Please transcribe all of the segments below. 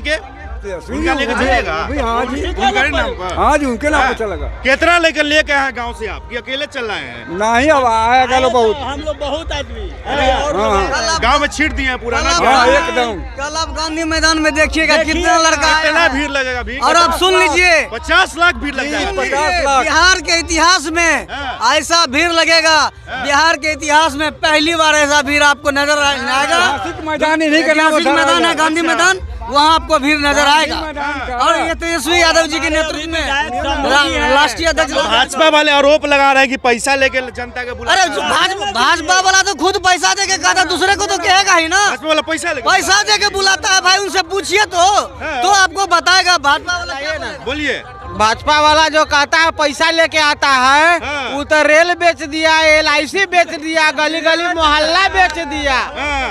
के उनका लेकर चलेगा? हाँ जी, उनके नाम पर? हाँ जी, उनके नाम पर चलेगा। कितना लेकर लेके आए गाँव से आप कि अकेले चल रहे हैं? नहीं, अब आएगा लो बहुत। हम लोग बहुत आदमी गाँव में छीट दिए हैं पूरा ना? हाँ, एकदम। कल आप गांधी मैदान में देखिएगा कितना लड़का आया कितना है। भीड़ लगेगा? भीड़ और आप सुन लीजिए, 50 लाख भीड़ लग जाएगा। 50 लाख। बिहार के इतिहास में ऐसा भीड़ लगेगा, बिहार के इतिहास में पहली बार ऐसा भीड़ आपको नजर आएगा। मैदान ही नहीं करना, ऐतिहासिक मैदान है गांधी मैदान, वहाँ आपको भीड़ नजर आएगा। और ये तेजस्वी यादव जी के नेतृत्व में राष्ट्रीय अध्यक्ष भाजपा वाले आरोप लगा रहे हैं कि पैसा लेके जनता के बुला। अरे भाजपा वाला तो खुद पैसा दे के कहा था, दूसरे को तो कहेगा ही ना। भाजपा वाला पैसा दे के बुलाता है भाई, उनसे पूछिए तो आपको बताएगा भाजपा वाला क्या बोला। बोलिए। भाजपा वाला जो कहता है पैसा लेके आता है, वो तो रेल बेच दिया, LIC बेच दिया, गली गली मोहल्ला बेच दिया,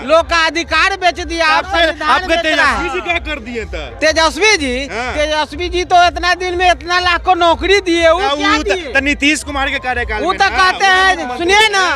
लोग का अधिकार बेच दिया। आपके तेजस्वी जी क्या कर दिए? तेजस्वी जी तो इतना दिन में इतना लाख को नौकरी दिए। वो क्या दिए? नीतीश कुमार के कार्यकाल वो तो कहते हैं, सुनिए ना,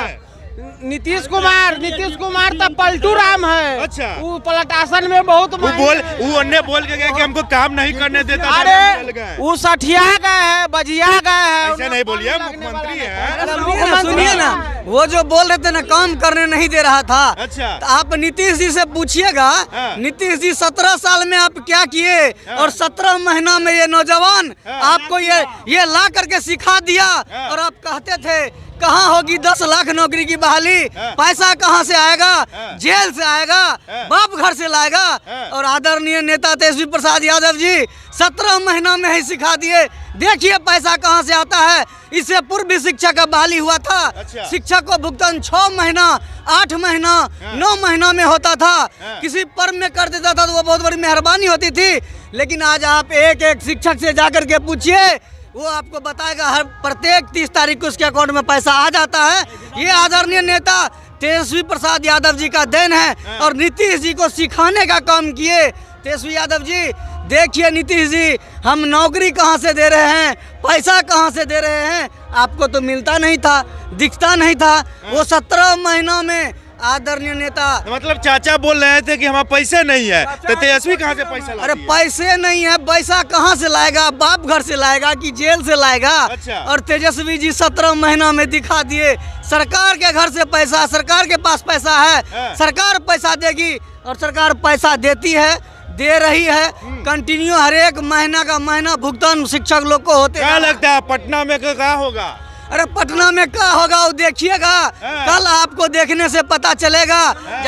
नीतीश कुमार तो पलटू राम है। अच्छा। वो पलटासन में बहुत वो अन्य बोल के गया कि हमको काम नहीं करने देता। अरे वो सठिया गए है, बजिया गए है। ऐसा नहीं बोलिए, मुख्यमंत्री है। सुनिए ना, वो जो बोल रहे थे ना काम करने नहीं दे रहा था। अच्छा। तो आप नीतीश जी से पूछिएगा, नीतीश जी 17 साल में आप क्या किए, और 17 महीना में ये नौजवान आपको ये ला करके सिखा दिया। और आप कहते थे कहाँ होगी 10 लाख नौकरी की बहाली, पैसा कहाँ से आएगा? जेल से आएगा, बाप घर से लाएगा। और आदरणीय नेता तेजस्वी प्रसाद यादव जी 17 महीना में ही सिखा दिए। देखिए पैसा कहाँ से आता है। इससे पूर्व भी शिक्षा का बहाली हुआ था। अच्छा। शिक्षक को भुगतान 6 महीना, 8 महीना, 9 महीना में होता था। किसी पर्व में कर देता था तो वो बहुत बड़ी मेहरबानी होती थी। लेकिन आज आप एक एक शिक्षक से जाकर के पूछिए, वो आपको बताएगा हर प्रत्येक 30 तारीख को उसके अकाउंट में पैसा आ जाता है। ये आदरणीय नेता तेजस्वी प्रसाद यादव जी का देन है, और नीतीश जी को सिखाने का काम किए तेजस्वी यादव जी। देखिए नीतीश जी, हम नौकरी कहाँ से दे रहे हैं, पैसा कहाँ से दे रहे हैं, आपको तो मिलता नहीं था, दिखता नहीं था। वो 17 महीनों में आदरणीय नेता, मतलब चाचा बोल रहे थे कि हमारे पैसे नहीं है, तो तेजस्वी कहाँ से पैसा लाएगा? अरे पैसे नहीं है, पैसा कहाँ से लाएगा? बाप घर से लाएगा कि जेल से लाएगा? अच्छा। और तेजस्वी जी 17 महीना में दिखा दिए सरकार के घर से पैसा, सरकार के पास पैसा है, सरकार पैसा देगी, और सरकार पैसा देती है, दे रही है कंटिन्यू। हर एक महीना का महीना भुगतान शिक्षक लोग को होते हैं। क्या लगता है पटना में क्या होगा? अरे पटना में क्या होगा वो देखिएगा, कल आपको देखने से पता चलेगा।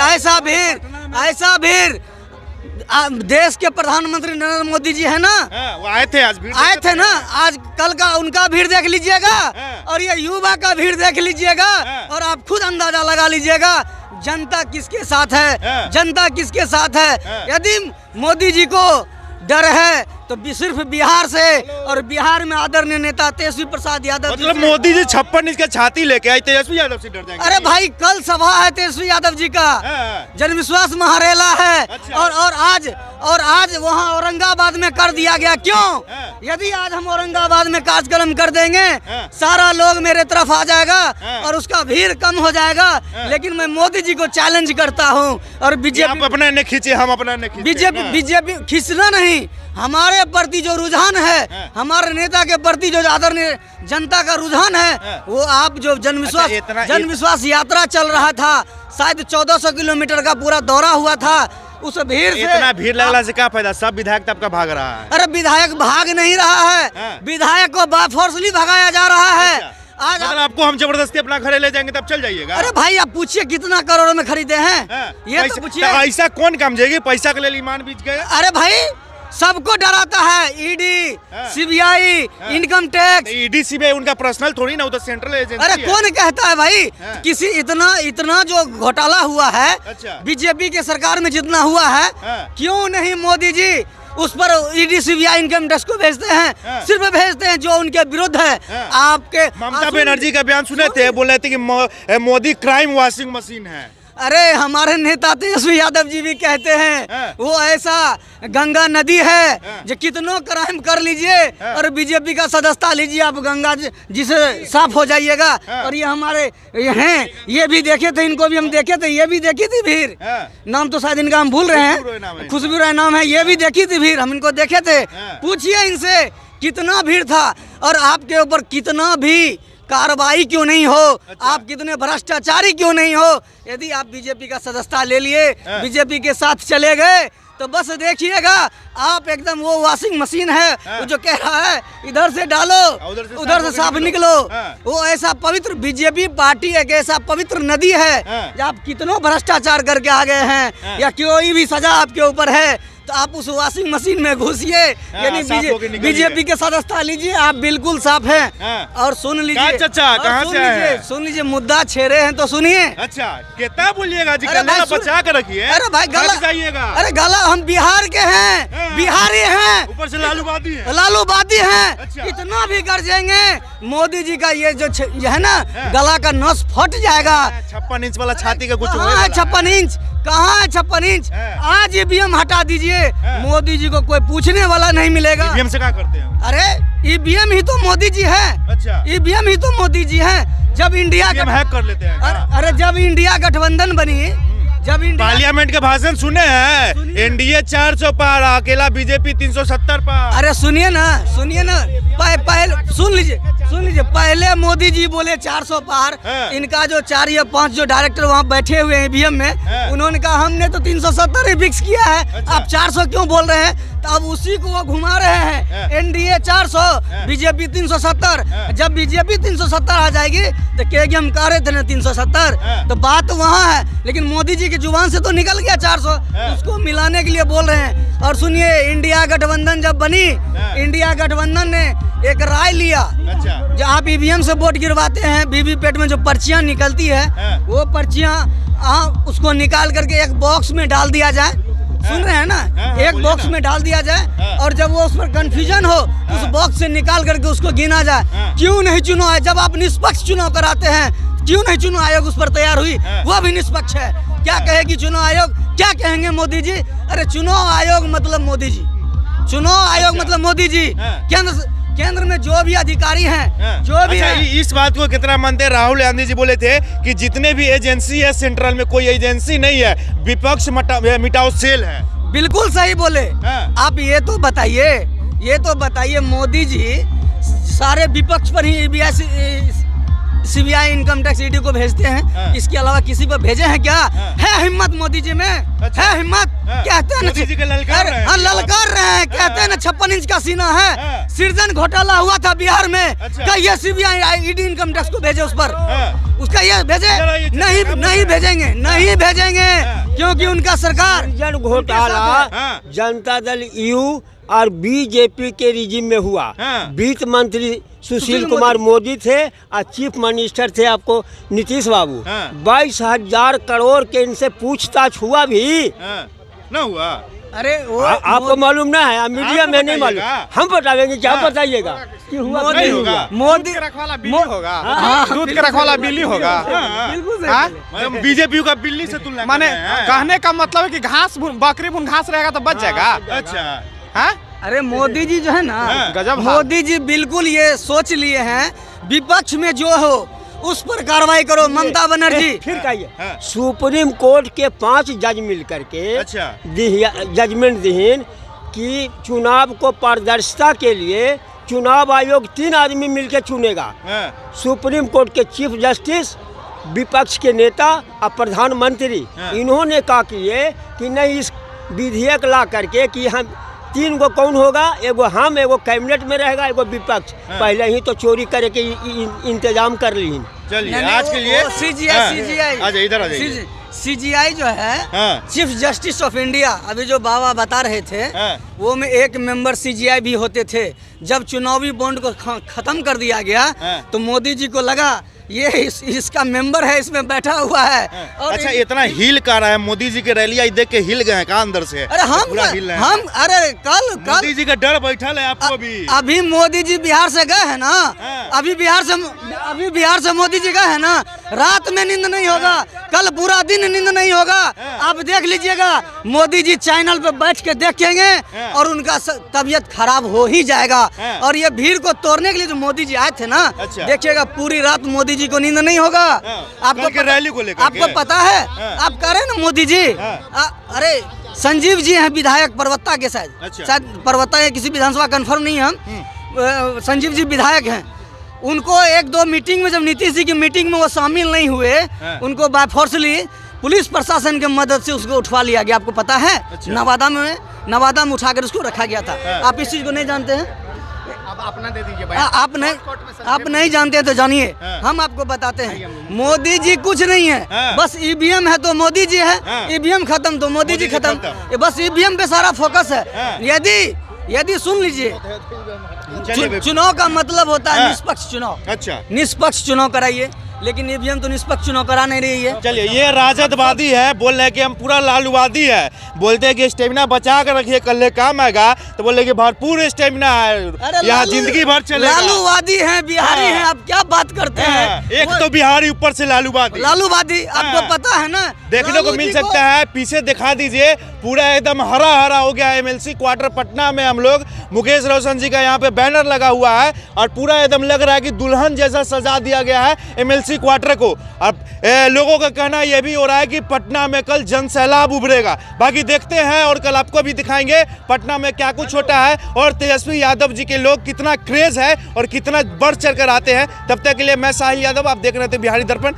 ऐसा भीड़ देश के प्रधानमंत्री नरेंद्र मोदी जी है ना, वो आए थे आज, आए थे ना, आज कल का उनका भीड़ देख लीजिएगा, और ये युवा का भीड़ देख लीजिएगा, और आप खुद अंदाजा लगा लीजिएगा जनता किसके साथ है, जनता किसके साथ है। यदि मोदी जी को डर है तो सिर्फ बिहार से, और बिहार में आदरणीय नेता तेजस्वी प्रसाद यादव। मतलब मोदी जी 56 इंच का छाती लेके आए, तेजस्वी यादव से डर जाएंगे? अरे भाई कल सभा है तेजस्वी यादव जी का, जनविश्वास महारेला है। अच्छा। और आज वहाँ औरंगाबाद में कर दिया गया। क्यों? यदि आज हम औरंगाबाद में कार्यक्रम कर देंगे, सारा लोग मेरे तरफ आ जाएगा और उसका भीड़ कम हो जाएगा। लेकिन मैं मोदी जी को चैलेंज करता हूँ, और बीजेपी अपना ने खींचे, हम अपना ने खींचे। बीजेपी खींचना नहीं, हमारे प्रति जो रुझान है, हमारे नेता के प्रति जो आदरणीय जनता का रुझान है, वो आप जो जनविश्वास यात्रा चल रहा था, शायद 1400 किलोमीटर का पूरा दौरा हुआ था, उस भीड़ से इतना भीड़ लगने से क्या फायदा? सब विधायक तब का भाग रहा है। अरे विधायक भाग नहीं रहा है, विधायक को बाफोर्सली भगाया जा रहा है। आज मतलब आपको हम जबरदस्ती अपना घरे ले जाएंगे तब चल जाइएगा? अरे भाई आप पूछिए कितना करोड़ों में खरीदे हैं, ये तो पूछिए। ऐसा कौन काम जाएगी? पैसा के लिए ईमान बीच गए। अरे भाई सबको डराता है, ED, CBI, income tax. ED CBI उनका पर्सनल थोड़ी ना, तो सेंट्रल एजेंसी अरे कौन कहता है भाई? किसी इतना जो घोटाला हुआ है, बीजेपी के सरकार में जितना हुआ है, क्यों नहीं मोदी जी उस पर ईडी सीबीआई इनकम टैक्स को भेजते हैं? सिर्फ भेजते हैं जो उनके विरुद्ध है। आपके ममता बनर्जी का बयान सुने थे, बोल रहे थे कि मोदी क्राइम वॉशिंग मशीन है। अरे हमारे नेता तेजस्वी यादव जी भी कहते हैं वो ऐसा गंगा नदी है जो कितनों क्राइम कर लीजिए और बीजेपी का सदस्यता लीजिए, आप गंगा जी से साफ हो जाइएगा। और ये हमारे ये हैं, ये भी देखे थे, इनको भी हम देखे थे, ये भी देखी थी भीड़, नाम तो शायद इनका हम भूल रहे हैं, खुशबू राय नाम है, ये भी देखी थी भीड़, हम इनको देखे थे। पूछिए इनसे कितना भीड़ था और आपके ऊपर कितना भी कार्रवाई क्यों नहीं हो। अच्छा। आप कितने भ्रष्टाचारी क्यों नहीं हो। यदि आप बीजेपी का सदस्यता ले लिए, बीजेपी के साथ चले गए तो बस देखिएगा आप एकदम वो वॉशिंग मशीन है जो कह रहा है इधर से डालो उधर से साफ निकलो। वो ऐसा पवित्र बीजेपी पार्टी एक ऐसा पवित्र नदी है, आप कितनों भ्रष्टाचार करके आ गए हैं या कोई भी सजा आपके ऊपर है तो आप उस वॉशिंग मशीन में घुसिए, यानी बीजेपी के सदस्यता लीजिए, आप बिल्कुल साफ हैं। और सुन लीजिए चाचा, कहाँ से आए? सुन लीजिए, मुद्दा छेड़े हैं तो सुनिए। अच्छा, कितना बोलिएगा जी, बचा कर रखिए। अरे भाई गला जाइएगा। अरे गला, हम बिहार के हैं, बिहारी हैं, ऊपर से लालूवादी है, लालूवादी हैं। अच्छा। कितना भी कर जाएंगे, मोदी जी का ये जो है ना गला का नस फट जाएगा। 56 इंच वाला छाती का कुछ कहाँ है 56 इंच, कहाँ है 56 इंच? आज ईवीएम हटा दीजिए, मोदी जी को कोई पूछने वाला नहीं मिलेगा। ईवीएम से क्या करते हैं? अरे ईवीएम ही तो मोदी जी है। अच्छा, ईवीएम ही तो मोदी जी है। जब इंडिया हैक कर लेते हैं। अरे जब इंडिया गठबंधन बनी, जब पार्लियामेंट के भाषण सुने हैं, एनडीए 400 पार, अकेला बीजेपी 370 पार। अरे सुनिए ना पहले सुन लीजिए, पहले मोदी जी बोले 400 पार, इनका जो 4 या 5 जो डायरेक्टर वहाँ बैठे हुए हैं ईवीएम में, उन्होंने कहा हमने तो 370 ही फिक्स किया है। अच्छा। आप 400 क्यों बोल रहे हैं? तो अब उसी को वो घुमा रहे हैं, एनडीए 400, बीजेपी 370। जब बीजेपी 370 आ जाएगी तो कहेगी हम कह रहे थे ना 370, तो बात वहाँ है, लेकिन मोदी जी की जुबान से तो निकल गया 400, उसको मिलाने के लिए बोल रहे हैं। और सुनिए, इंडिया गठबंधन जब बनी, इंडिया गठबंधन ने एक राय लिया। अच्छा। जो आप ईवीएम से वोट गिरवाते हैं, वीवीपैट में जो पर्चियां निकलती है, वो पर्चियां उसको निकाल करके एक बॉक्स में डाल दिया जाए। सुन रहे हैं ना, एक बॉक्स में डाल दिया जाए और जब वो उस पर कंफ्यूजन हो, उस बॉक्स से निकाल करके उसको गिना जाए। क्यों नहीं चुनाव है? जब आप निष्पक्ष चुनाव कराते हैं, क्यों नहीं चुनाव आयोग उस पर तैयार हुई? वो भी निष्पक्ष है। क्या कहेगी चुनाव आयोग? क्या कहेंगे मोदी जी? अरे चुनाव आयोग मतलब मोदी जी, चुनाव आयोग मतलब मोदी जी। केंद्र में जो भी अधिकारी हैं, जो भी है। इस बात को कितना मानते हैं? राहुल गांधी जी बोले थे कि जितने भी एजेंसी है सेंट्रल में, कोई एजेंसी नहीं है, विपक्ष मिटाओ सेल है। बिल्कुल सही बोले। आप ये तो बताइए मोदी जी सारे विपक्ष पर ही सीबीआई इनकम टैक्स ईडी को भेजते हैं, इसके अलावा किसी पर भेजे हैं क्या? है हिम्मत मोदी जी में? अच्छा। है हिम्मत? कहते हैं ललकार रहे हैं, कहते हैं ना 56 इंच का सीना है। सृजन घोटाला हुआ था बिहार में। अच्छा। क्या ये सीबीआई ईडी इनकम टैक्स को भेजे उस पर? उसका ये भेजे? नहीं भेजेंगे, क्योंकि उनका सरकार सृजन घोटाला जनता दल यू और बीजेपी के रिजिम में हुआ। वित्त मंत्री सुशील कुमार मोदी थे और चीफ मिनिस्टर थे आपको नीतीश बाबू। 22,000 करोड़ के इनसे पूछताछ हुआ भी न हुआ। अरे वो आपको मालूम ना है, मीडिया में नहीं मालूम, हम बताएंगे। क्या बताइएगा कि हुआ नहीं होगा? मोदी का रखवाला बिल्ली होगा, दूध का रखवाला बिल्ली होगा। बिल्कुल बीजेपी का बिल्ली से तुलना माने कहने का मतलब है कि घास बकरी घास रहेगा तो बच जाएगा। अच्छा। अरे मोदी जी जो है ना, गजब। मोदी जी बिल्कुल ये सोच लिए हैं, विपक्ष में जो हो उस पर कार्रवाई करो। ममता बनर्जी फिर कहिए, सुप्रीम कोर्ट के 5 जज मिल करके अच्छा जजमेंट दीन कि चुनाव को पारदर्शिता के लिए चुनाव आयोग 3 आदमी मिलकर चुनेगा। सुप्रीम कोर्ट के चीफ जस्टिस, विपक्ष के नेता और प्रधानमंत्री। इन्होंने कहा कि नहीं, इस विधेयक ला करके कि हम 3 गो कौन होगा, एगो हम, एगो कैबिनेट में रहेगा, एगो विपक्ष। पहले ही तो चोरी करे के इंतजाम कर ली। चलिए आज के लिए सीजीआई जो है, चीफ जस्टिस ऑफ इंडिया, अभी जो बाबा बता रहे थे, वो में एक मेंबर सीजीआई भी होते थे। जब चुनावी बॉन्ड को खत्म कर दिया गया तो मोदी जी को लगा ये इसका मेंबर है, इसमें बैठा हुआ है। और अच्छा, इतना हिल कर रहा है मोदी जी के रैलियां देख के हिल गए का अंदर से? अरे हम अरे कल मोदी जी का डर बैठा है आपको भी। अभी मोदी जी बिहार से गए हैं ना, अभी बिहार से अभी बिहार से मोदी जी का है ना, रात में नींद नहीं होगा, कल पूरा दिन नींद नहीं होगा। आप देख लीजिएगा, मोदी जी चैनल पे बैठ के देखेंगे और उनका तबीयत खराब हो ही जाएगा। और ये भीड़ को तोड़ने के लिए जो मोदी जी आए थे ना, अच्छा। देखिएगा पूरी रात मोदी जी को नींद नहीं होगा। आपको रैली को लेकर आपको पता है, आप कह रहे हैं ना मोदी जी, अरे संजीव जी हैं विधायक परवत्ता के, शायद परवत्ता है, किसी विधानसभा कंफर्म नहीं है हम। संजीव जी विधायक हैं, उनको एक दो मीटिंग में, जब नीतीश जी की मीटिंग में वो शामिल नहीं हुए, उनको बाय फोर्सली पुलिस प्रशासन के मदद से उसको उठवा लिया गया। आपको पता है? नवादा में उठाकर उसको रखा गया था। आप इस चीज को नहीं जानते हैं? अपना दे दीजिए आप नहीं जानते तो जानिए, हम आपको बताते हैं। मोदी जी कुछ नहीं है, बस ईवीएम है तो मोदी जी है, ईवीएम खत्म तो मोदी जी खत्म। ये बस ईवीएम पे सारा फोकस है। यदि सुन लीजिए, चुनाव का मतलब होता है निष्पक्ष चुनाव। अच्छा, निष्पक्ष चुनाव कराइए, लेकिन ईवीएम तो निष्पक्ष चुनाव करा नहीं रही है। चलिए, ये राजदवादी है, बोल रहे हैं कि हम पूरा लालूवादी है, बोलते हैं कि स्टेमिना बचा कर रखिए, कल काम आएगा, तो बोले कि भरपूर स्टेमिना है, यहाँ जिंदगी भर चलेगा। लालूवादी हैं, बिहारी हैं, आप क्या बात करते हैं? एक तो बिहारी, ऊपर से लालूवादी। आपको पता है ना, देखने को मिल सकता है। पीछे दिखा दीजिए, पूरा एकदम हरा हरा हो गया है। MLC क्वार्टर पटना में हम लोग, मुकेश रोशन जी का यहाँ पे बैनर लगा हुआ है और पूरा एकदम लग रहा है कि दुल्हन जैसा सजा दिया गया है MLC क्वार्टर को। अब लोगों का कहना यह भी हो रहा है कि पटना में कल जनसैलाब उभरेगा। बाकी देखते हैं और कल आपको भी दिखाएंगे पटना में क्या कुछ होता है और तेजस्वी यादव जी के लोग कितना क्रेज है और कितना बढ़ चढ़ कर आते हैं। तब तक के लिए मैं साहिल यादव, आप देख रहे थे बिहारी दर्पण।